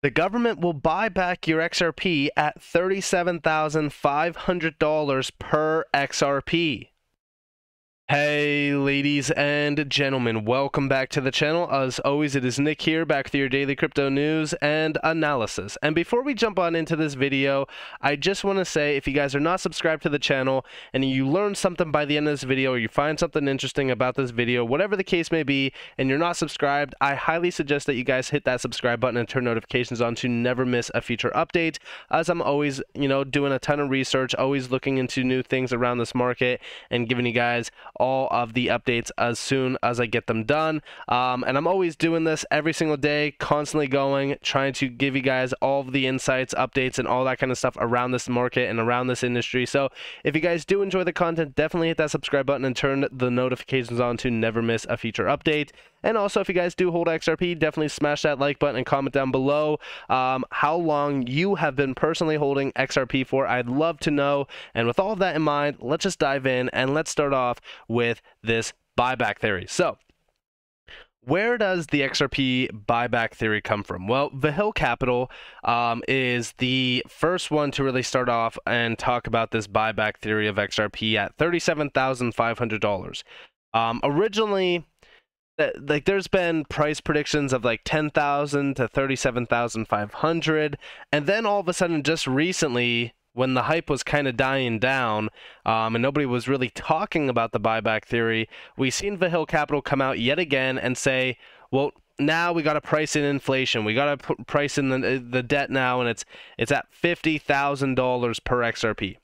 The government will buy back your XRP at $37,500 per XRP. Hey ladies and gentlemen, welcome back to the channel. As always, it is Nick here, back with your daily crypto news and analysis. And before we jump on into this video, I just want to say, if you guys are not subscribed to the channel and you learn something by the end of this video, or you find something interesting about this video, whatever the case may be, and you're not subscribed, I highly suggest that you guys hit that subscribe button and turn notifications on to never miss a future update, as I'm always, doing a ton of research, always looking into new things around this market and giving you guys all of the updates as soon as I get them done. And I'm always doing this every single day, constantly going, trying to give you guys all of the insights, updates, and all that kind of stuff around this market and around this industry. So if you guys do enjoy the content, definitely hit that subscribe button and turn the notifications on to never miss a future update. And also, if you guys do hold XRP, definitely smash that like button and comment down below how long you have been personally holding XRP for. I'd love to know. And with all of that in mind, let's just dive in and let's start off with this buyback theory. So, where does the XRP buyback theory come from? Well, the Hill Capital is the first one to really start off and talk about this buyback theory of XRP at $37,500. Originally, there's been price predictions of like 10,000 to 37,500, and then all of a sudden, just recently, when the hype was kind of dying down, and nobody was really talking about the buyback theory, we seen the Hill Capital come out yet again and say, well, now we got to price in inflation. We got to price in the debt now, and it's at $50,000 per XRP.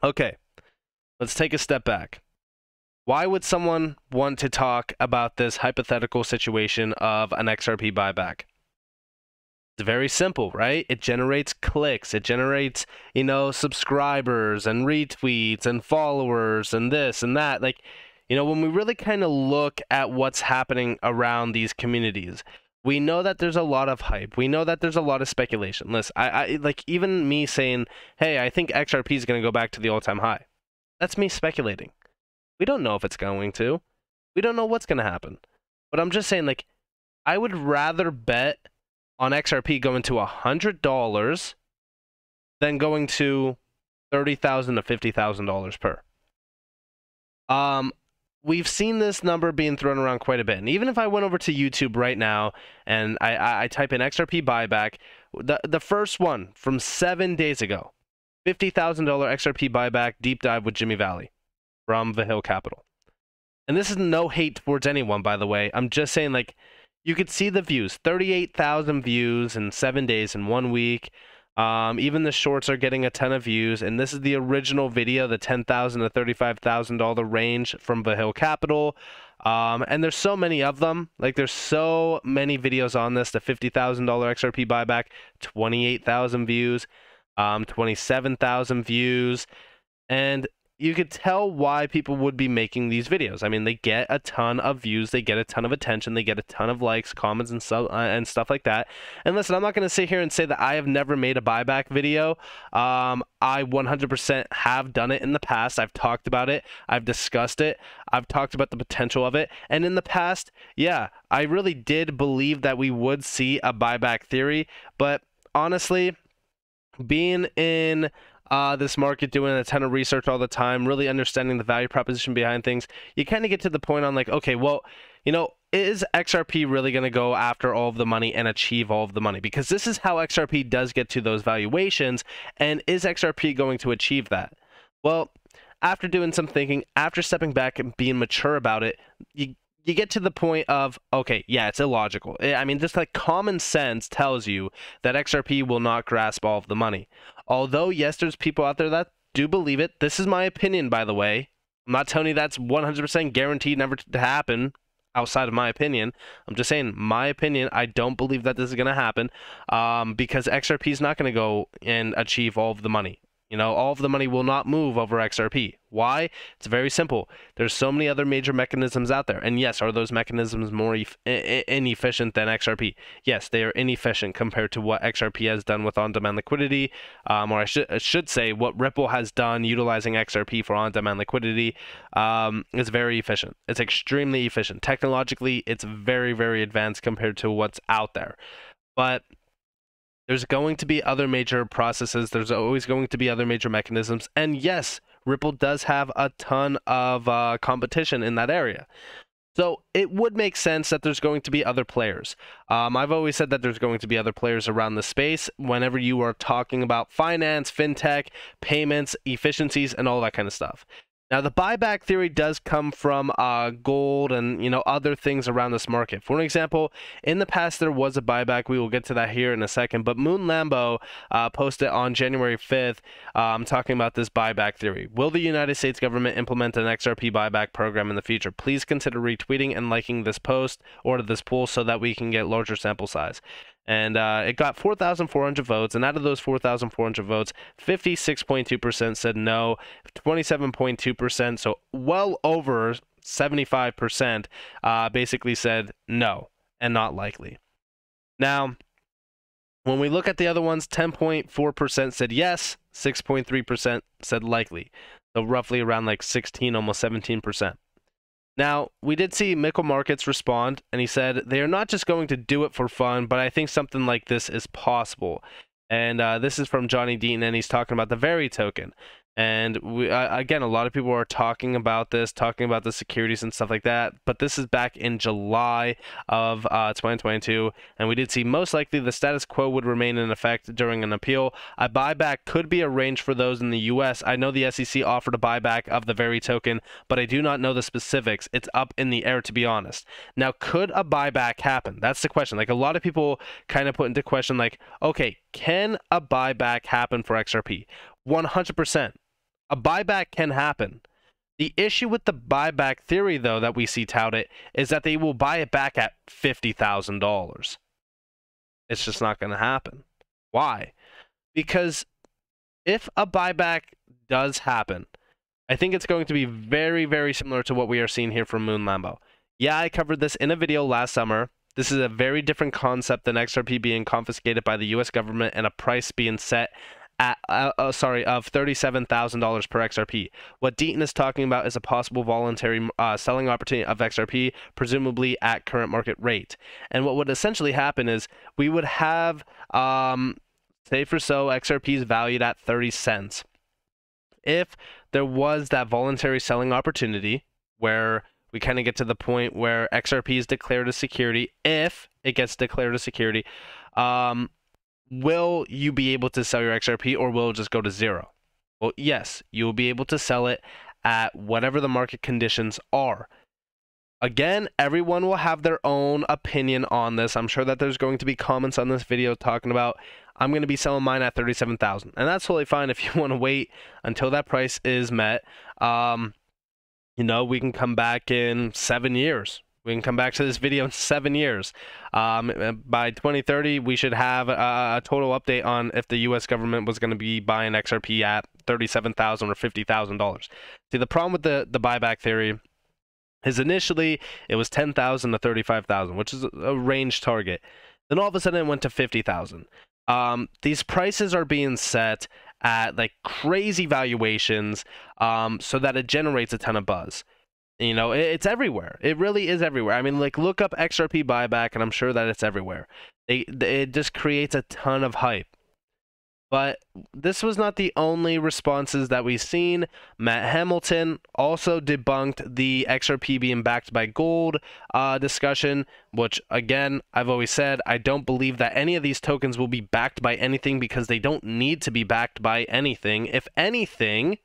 Okay, let's take a step back. Why would someone want to talk about this hypothetical situation of an XRP buyback? It's very simple, right? It generates clicks. It generates, subscribers and retweets and followers and this and that. Like, when we really kind of look at what's happening around these communities, we know that there's a lot of hype. We know that there's a lot of speculation. Listen, I like even me saying, hey, I think XRP is going to go back to the all-time high. That's me speculating. We don't know if it's going to. We don't know what's going to happen. But I'm just saying, like, I would rather bet on XRP going to $100 than going to $30,000 to $50,000 per. We've seen this number being thrown around quite a bit. And even if I went over to YouTube right now and I type in XRP buyback, the first one from 7 days ago, $50,000 XRP buyback deep dive with Jimmy Valley from the Hill Capital. And this is no hate towards anyone, by the way. I'm just saying, like, you could see the views. 38,000 views in 7 days in 1 week. Even the shorts are getting a ton of views. And this is the original video, the $10,000 to $35,000 range from the Hill Capital. And there's so many of them. Like, there's so many videos on this. The $50,000 XRP buyback, 28,000 views, 27,000 views. And you could tell why people would be making these videos. I mean, they get a ton of views, they get a ton of attention, they get a ton of likes, comments, and stuff like that. And listen, I'm not going to sit here and say that I have never made a buyback video. I 100% have done it in the past. I've talked about it. I've discussed it. I've talked about the potential of it. And in the past, yeah, I really did believe that we would see a buyback theory. But honestly, being in this market, doing a ton of research all the time, really understanding the value proposition behind things, you kind of get to the point on like, okay, well, is XRP really going to go after all of the money and achieve all of the money? Because this is how XRP does get to those valuations, and is XRP going to achieve that? Well, after doing some thinking, after stepping back and being mature about it, you get to the point of, okay, yeah, it's illogical. I mean, just like common sense tells you that XRP will not grasp all of the money. Although, yes, there's people out there that do believe it. This is my opinion, by the way. I'm not telling you that's 100% guaranteed never to happen outside of my opinion. I'm just saying, my opinion, I don't believe that this is going to happen because XRP is not going to go and achieve all of the money. All of the money will not move over XRP. Why? It's very simple. There's so many other major mechanisms out there. And yes, are those mechanisms more inefficient than XRP? Yes, they are inefficient compared to what XRP has done with on-demand liquidity, or I should say what Ripple has done utilizing XRP for on-demand liquidity. It's very efficient. It's extremely efficient. Technologically, it's very, very advanced compared to what's out there. But There's going to be other major processes. There's always going to be other major mechanisms. And yes, Ripple does have a ton of competition in that area. So it would make sense that there's going to be other players. I've always said that there's going to be other players around the space whenever you are talking about finance, fintech, payments, efficiencies, and all that kind of stuff. Now, the buyback theory does come from gold and, other things around this market. For an example, in the past, there was a buyback. We will get to that here in a second. But Moon Lambo posted on January 5th talking about this buyback theory. Will the United States government implement an XRP buyback program in the future? Please consider retweeting and liking this post or this poll so that we can get larger sample size. And it got 4,400 votes, and out of those 4,400 votes, 56.2% said no, 27.2%, so well over 75%, basically said no and not likely. Now, when we look at the other ones, 10.4% said yes, 6.3% said likely, so roughly around like 16, almost 17%. Now, we did see Mickle Markets respond, and he said they are not just going to do it for fun, but I think something like this is possible. And this is from Johnny Deaton, and he's talking about the Very token. And again, a lot of people are talking about this, talking about the securities and stuff like that. But this is back in July of 2022. And we did see most likely the status quo would remain in effect during an appeal. A buyback could be arranged for those in the US. I know the SEC offered a buyback of the Very token, but I do not know the specifics. It's up in the air, to be honest. Now, could a buyback happen? That's the question. Like, a lot of people kind of put into question, like, okay, can a buyback happen for XRP? 100%. A buyback can happen. The issue with the buyback theory, though, that we see touted, is that they will buy it back at $50,000. It's just not going to happen. Why? Because if a buyback does happen, I think it's going to be very, very similar to what we are seeing here from Moon Lambo. Yeah, I covered this in a video last summer. This is a very different concept than XRP being confiscated by the US government and a price being set at, of $37,000 per XRP. What Deaton is talking about is a possible voluntary selling opportunity of XRP, presumably at current market rate. And what would essentially happen is we would have, say for so, XRP is valued at 30 cents. If there was that voluntary selling opportunity where we kind of get to the point where XRP is declared a security, if it gets declared a security, will you be able to sell your XRP, or will it just go to zero? Well, yes, you will be able to sell it at whatever the market conditions are. Again, everyone will have their own opinion on this. I'm sure that there's going to be comments on this video talking about, I'm going to be selling mine at 37,000. And that's totally fine if you want to wait until that price is met. We can come back in 7 years. We can come back to this video in 7 years. By 2030, we should have a total update on if the U.S. government was going to be buying XRP at $37,000 or $50,000. See, the problem with the buyback theory is initially it was 10,000 to 35,000, which is a range target. Then all of a sudden it went to 50,000. These prices are being set at like crazy valuations so that it generates a ton of buzz. It's everywhere. It really is everywhere. I mean, like, look up XRP buyback, and I'm sure that it's everywhere. It just creates a ton of hype. But this was not the only responses that we've seen. Matt Hamilton also debunked the XRP being backed by gold discussion, which, again, I've always said, I don't believe that any of these tokens will be backed by anything because they don't need to be backed by anything. If anything,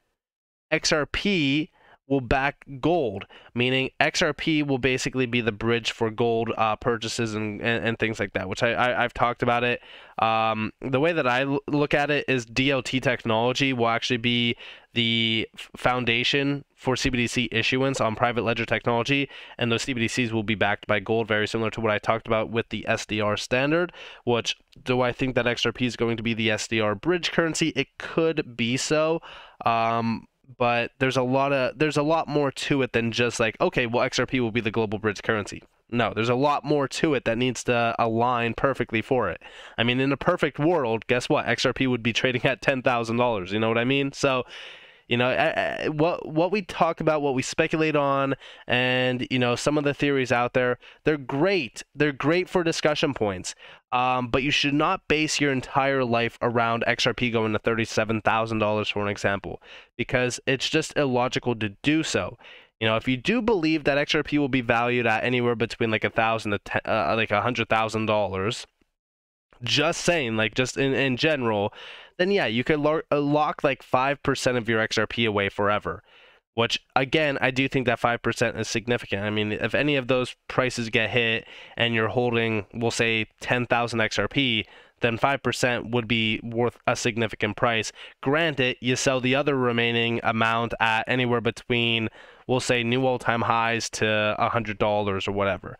XRP will back gold, meaning XRP will basically be the bridge for gold purchases and things like that, which I've talked about it. The way that I look at it is DLT technology will actually be the foundation for CBDC issuance on private ledger technology, and those CBDCs will be backed by gold, very similar to what I talked about with the SDR standard. Which, do I think that XRP is going to be the SDR bridge currency? It could be so. But there's a lot more to it than just like, okay, well, XRP will be the global bridge currency. No, there's a lot more to it that needs to align perfectly for it. I mean, in a perfect world, guess what? XRP would be trading at $10,000. You know what I mean? So You know, what we talk about, what we speculate on, and you know, some of the theories out there, they're great. They're great for discussion points. But you should not base your entire life around XRP going to $37,000 for an example, because it's just illogical to do so. You know, if you do believe that XRP will be valued at anywhere between like $1,000 to like $100,000, just saying, like just in general, then yeah, you could lock like 5% of your XRP away forever. Which, again, I do think that 5% is significant. I mean, if any of those prices get hit and you're holding, we'll say, 10,000 XRP, then 5% would be worth a significant price. Granted, you sell the other remaining amount at anywhere between, we'll say, new all-time highs to $100 or whatever.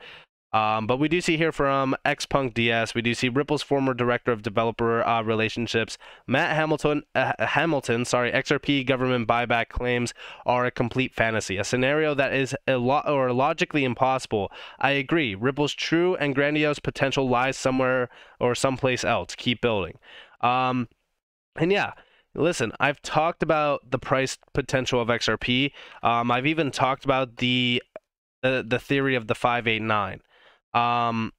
But we do see here from XPunk DS, we do see Ripple's former director of developer relationships, Matt Hamilton, XRP government buyback claims are a complete fantasy, a scenario that is logically impossible. I agree. Ripple's true and grandiose potential lies somewhere or someplace else. Keep building. And yeah. Listen, I've talked about the price potential of XRP. I've even talked about the theory of the 589. Do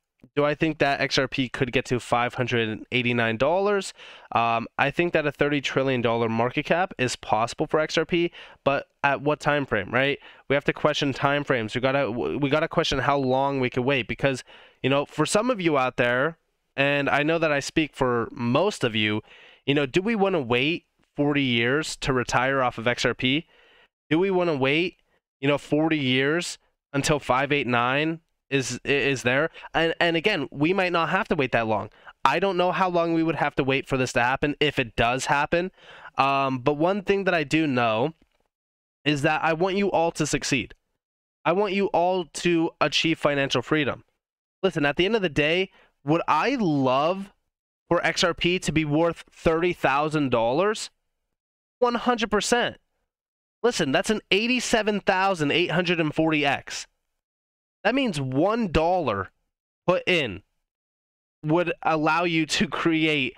I think that XRP could get to $589? I think that a $30 trillion market cap is possible for XRP, but at what time frame, right? We have to question time frames. We gotta question how long we could wait, because, you know, for some of you out there, and I know that I speak for most of you, you know, do we want to wait 40 years to retire off of XRP? Do we want to wait, you know, 40 years until 589 is there? And again, we might not have to wait that long. I don't know how long we would have to wait for this to happen if it does happen. But one thing that I do know is that I want you all to succeed. I want you all to achieve financial freedom. Listen, at the end of the day, would I love for XRP to be worth $30,000? 100%. Listen, that's an 87,840x. That means $1 put in would allow you to create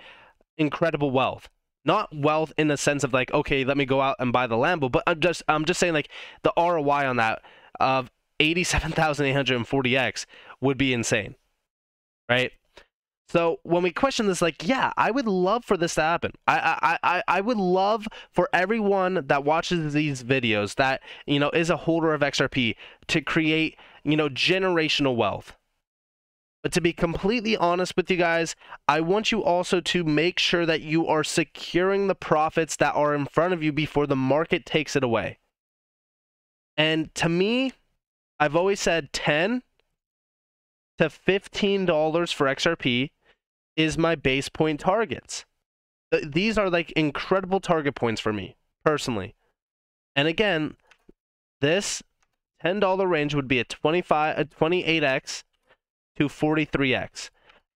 incredible wealth. Not wealth in the sense of like, okay, let me go out and buy the Lambo, but I'm just saying like the ROI on that of 87,840x would be insane, right? So when we question this, like, yeah, I would love for this to happen. I would love for everyone that watches these videos that, you know, is a holder of XRP to create, you know, generational wealth. But to be completely honest with you guys, I want you also to make sure that you are securing the profits that are in front of you before the market takes it away. And to me, I've always said $10 to $15 for XRP is my base point targets. These are like incredible target points for me personally. And again, this $10 range would be a 28x to 43x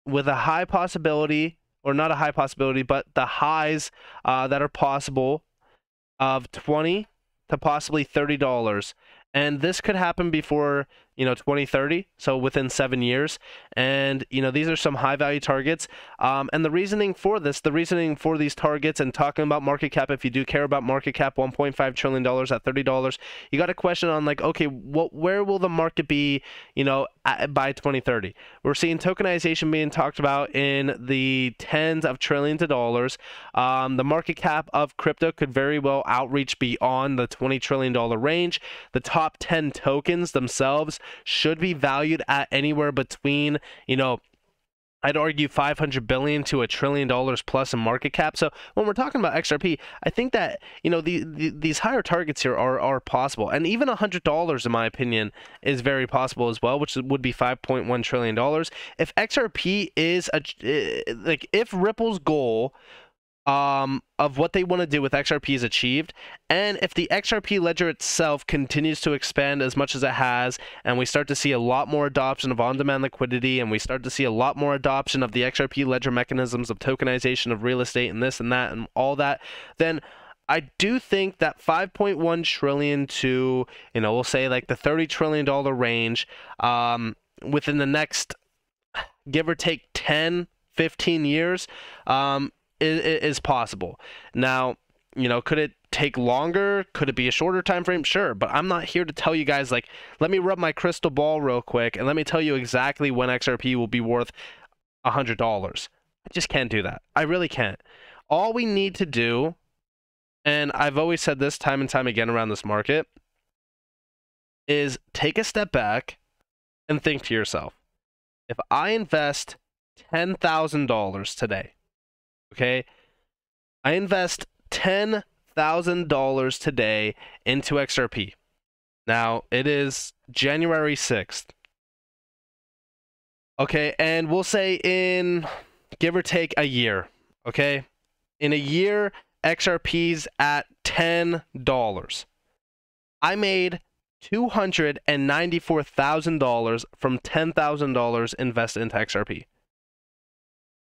with a high possibility, or not a high possibility, but the highs that are possible of $20 to possibly $30. And this could happen before, you know, 2030, so within 7 years. And, you know, these are some high value targets. And the reasoning for this, the reasoning for these targets, and talking about market cap, if you do care about market cap, $1.5 trillion at $30, you got a question on like, okay, where will the market be, you know, by 2030? We're seeing tokenization being talked about in the tens of trillions of dollars. The market cap of crypto could very well outreach beyond the $20 trillion range. The top 10 tokens themselves should be valued at anywhere between, you know, I'd argue $500 billion to $1 trillion plus in market cap. So when we're talking about XRP, I think that, you know, these higher targets here are possible, and even $100, in my opinion, is very possible as well, which would be $5.1 trillion. If XRP is like, if Ripple's goal of what they want to do with XRP is achieved, and if the XRP ledger itself continues to expand as much as it has, and we start to see a lot more adoption of on-demand liquidity, and we start to see a lot more adoption of the XRP ledger mechanisms of tokenization of real estate and this and that and all that, then I do think that 5.1 trillion to, you know, we'll say like the $30 trillion range within the next, give or take 10, 15 years, is possible. Now, you know, could it take longer? Could it be a shorter time frame? Sure, but I'm not here to tell you guys, like, let me rub my crystal ball real quick and let me tell you exactly when XRP will be worth $100. I just can't do that. I really can't. All we need to do, and I've always said this time and time again around this market, is take a step back and think to yourself, if I invest $10,000 today, okay, I invest $10,000 today into XRP. Now, it is January 6th. Okay, and we'll say in, give or take, a year, okay? In a year, XRP's at $10. I made $294,000 from $10,000 invested into XRP.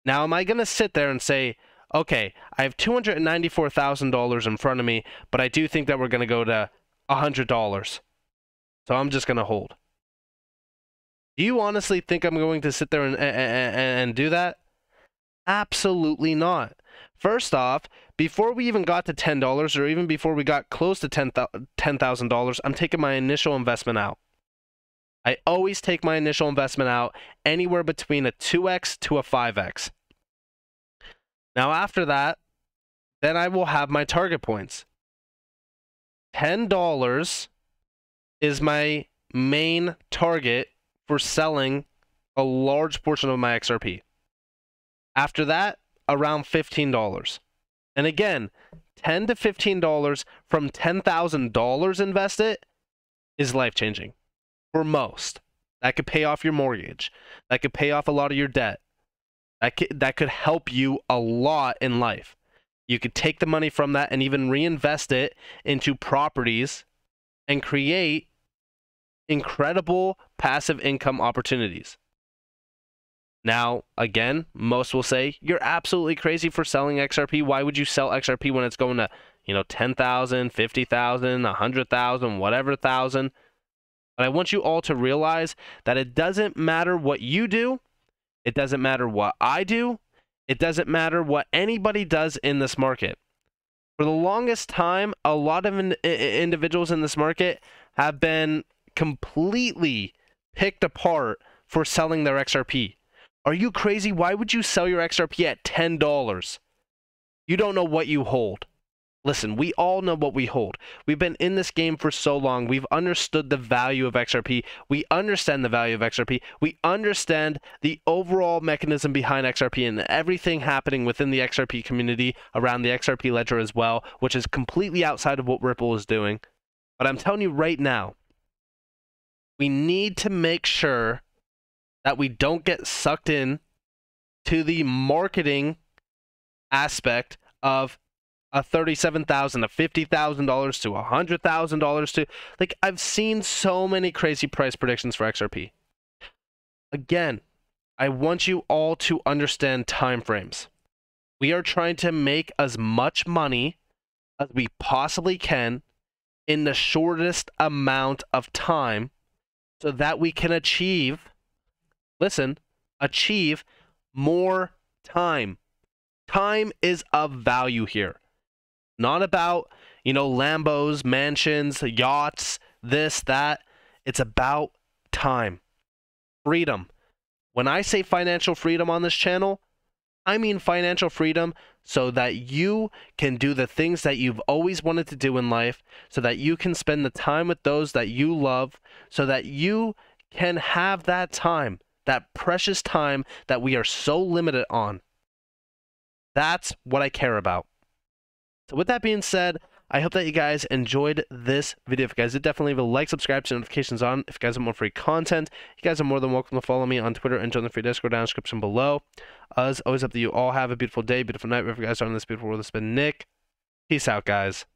Now, am I going to sit there and say, okay, I have $294,000 in front of me, but I do think that we're going to go to $100. So I'm just going to hold. Do you honestly think I'm going to sit there and do that? Absolutely not. First off, before we even got to $10, or even before we got close to $10,000, I'm taking my initial investment out. I always take my initial investment out anywhere between a 2x to a 5x. Now after that, then I will have my target points. $10 is my main target for selling a large portion of my XRP. After that, around $15. And again, $10 to $15 from $10,000 invested is life-changing. For most. That could pay off your mortgage. That could pay off a lot of your debt. That could help you a lot in life. You could take the money from that and even reinvest it into properties and create incredible passive income opportunities. Now, again, most will say, you're absolutely crazy for selling XRP. Why would you sell XRP when it's going to, 10,000, 50,000, 100,000, whatever thousand? But I want you all to realize that it doesn't matter what you do. It doesn't matter what I do. It doesn't matter what anybody does in this market. For the longest time, a lot of individuals in this market have been completely picked apart for selling their XRP. Are you crazy? Why would you sell your XRP at $10? You don't know what you hold. Listen, we all know what we hold. We've been in this game for so long. We've understood the value of XRP. We understand the value of XRP. We understand the overall mechanism behind XRP and everything happening within the XRP community around the XRP ledger as well, which is completely outside of what Ripple is doing. But I'm telling you right now, we need to make sure that we don't get sucked in to the marketing aspect of a $37,000 to $50,000 to $100,000 to, like, I've seen so many crazy price predictions for XRP. Again, I want you all to understand time frames. We are trying to make as much money as we possibly can in the shortest amount of time so that we can achieve more time. Time is of value here. Not about, Lambos, mansions, yachts, this, that. It's about time. Freedom. When I say financial freedom on this channel, I mean financial freedom so that you can do the things that you've always wanted to do in life, so that you can spend the time with those that you love, so that you can have that time, that precious time that we are so limited on. That's what I care about. So with that being said, I hope that you guys enjoyed this video. If you guys did, definitely leave a like, subscribe, turn notifications on. If you guys want more free content, you guys are more than welcome to follow me on Twitter and join the free Discord down in the description below. As always, hope that you all have a beautiful day, beautiful night, wherever you guys are in this beautiful world. It's been Nick. Peace out, guys.